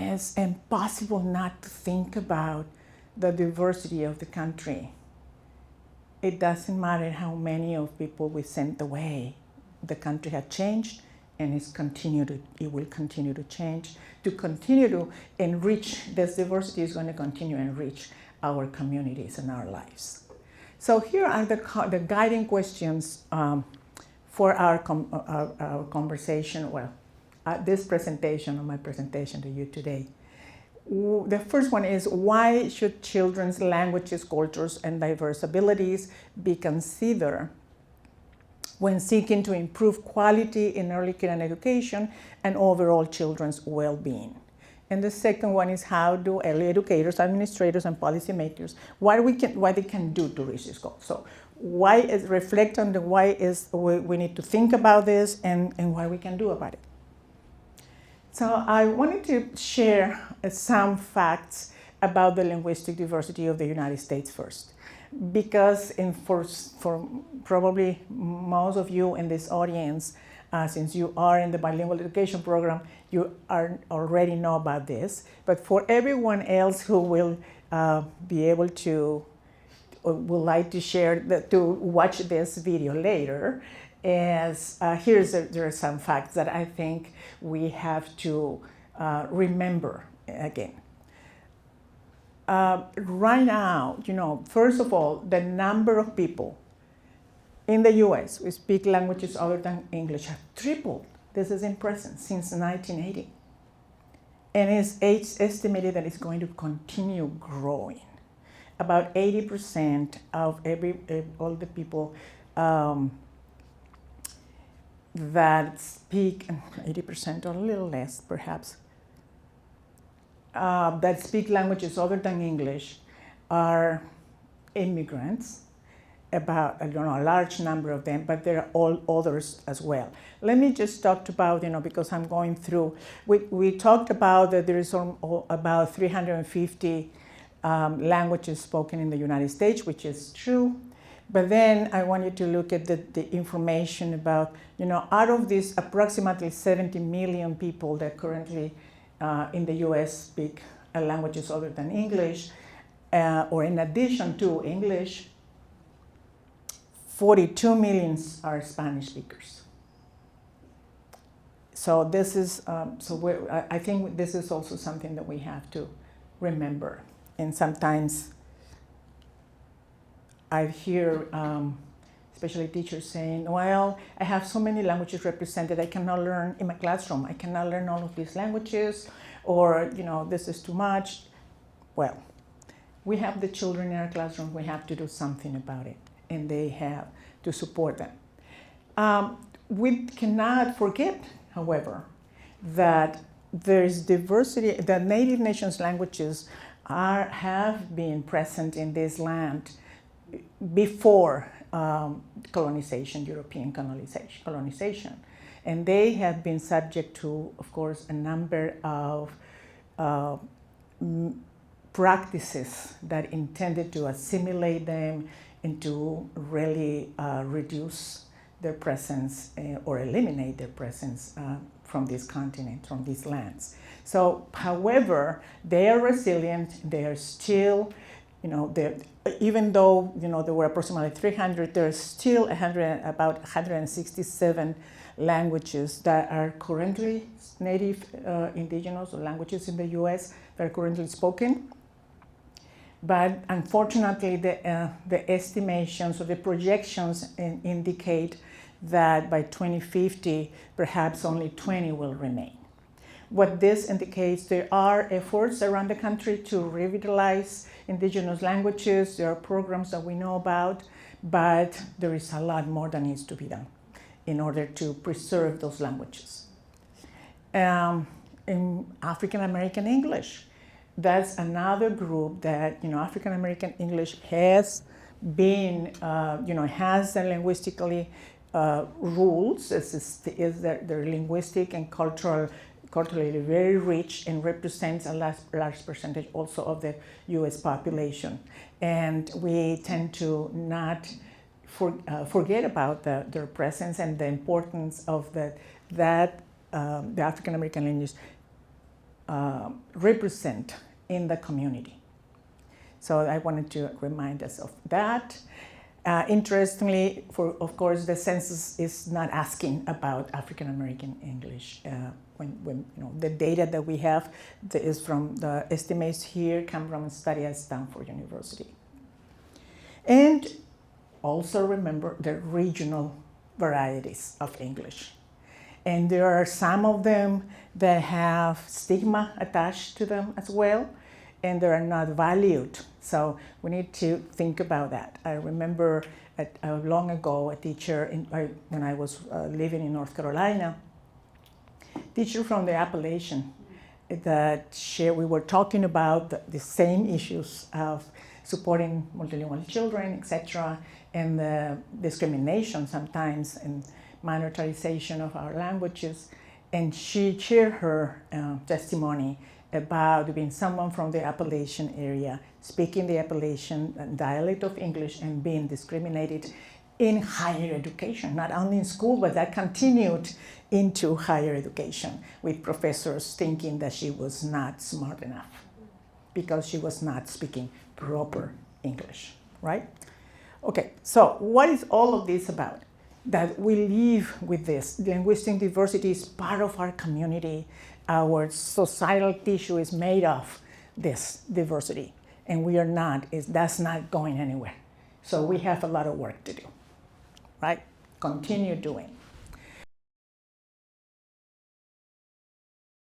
is impossible not to think about the diversity of the country. It doesn't matter how many of people we sent away. The country has changed, and it will continue to change. To continue to enrich this diversity is going to continue to enrich our communities and our lives. So here are the guiding questions for our conversation, this presentation, or my presentation to you today. The first one is, why should children's languages, cultures, and diverse abilities be considered when seeking to improve quality in early kindergarten education and overall children's well-being? And the second one is, how do early educators, administrators, and policymakers, what they can do to reach this goal? So reflect on we need to think about this and what we can do about it. So I wanted to share some facts about the linguistic diversity of the United States first, because for probably most of you in this audience, since you are in the bilingual education program, you already know about this. But for everyone else who will be able to, or would like to to watch this video later, there are some facts that I think we have to remember again. Right now, first of all, the number of people in the US who speak languages other than English have tripled. This is impressive, since 1980. And it's estimated that it's going to continue growing. About 80% of all the people that speak, 80% or a little less perhaps, that speak languages other than English are immigrants. About, a large number of them, but there are all others as well. Let me just talk about, because I'm going through, we talked about that there is about 350 languages spoken in the United States, which is true. But then I want you to look at the information about, out of these approximately 70 million people that currently in the US speak languages other than English, or in addition to English, 42 million are Spanish speakers. So this is, I think this is also something that we have to remember. And sometimes I hear, especially teachers saying, well, I have so many languages represented, I cannot learn in my classroom. I cannot learn all of these languages, or, this is too much. Well, we have the children in our classroom, we have to do something about it, and they have to support them. We cannot forget, however, that there's diversity, that Native Nations languages have been present in this land before colonization, European colonization. And they have been subject to, of course, a number of practices that intended to assimilate them and to really reduce their presence or eliminate their presence from this continent, from these lands. So, however, they are resilient. They are still, even though there were approximately 300, there are still about 167 languages that are currently native indigenous languages in the U.S. that are currently spoken. But unfortunately, the estimations or the projections indicate that by 2050, perhaps only 20 will remain. What this indicates, there are efforts around the country to revitalize indigenous languages. There are programs that we know about, but there is a lot more that needs to be done in order to preserve those languages. In African American English, that's another group that, African American English has been, has the linguistically rules. They're linguistic and culturally very rich, and represents a large percentage also of the U.S. population. And we tend to not forget about their presence and the importance of the African American language represent in the community. So I wanted to remind us of that. Interestingly, of course, the census is not asking about African American English. When the data that we have is from the estimates here come from a study at Stanford University. And also remember the regional varieties of English. And there are some of them that have stigma attached to them as well, and they are not valued. So we need to think about that. I remember long ago a teacher, when I was living in North Carolina, teacher from the Appalachian, we were talking about the same issues of supporting multilingual children, etc., and the discrimination sometimes and minoritization of our languages. And she shared her testimony about being someone from the Appalachian area, speaking the Appalachian dialect of English and being discriminated in higher education, not only in school, but that continued into higher education, with professors thinking that she was not smart enough because she was not speaking proper English, right? Okay, so what is all of this about? That we live with this. Linguistic diversity is part of our community. Our societal tissue is made of this diversity, and that's not going anywhere. So we have a lot of work to do, right? Continue doing.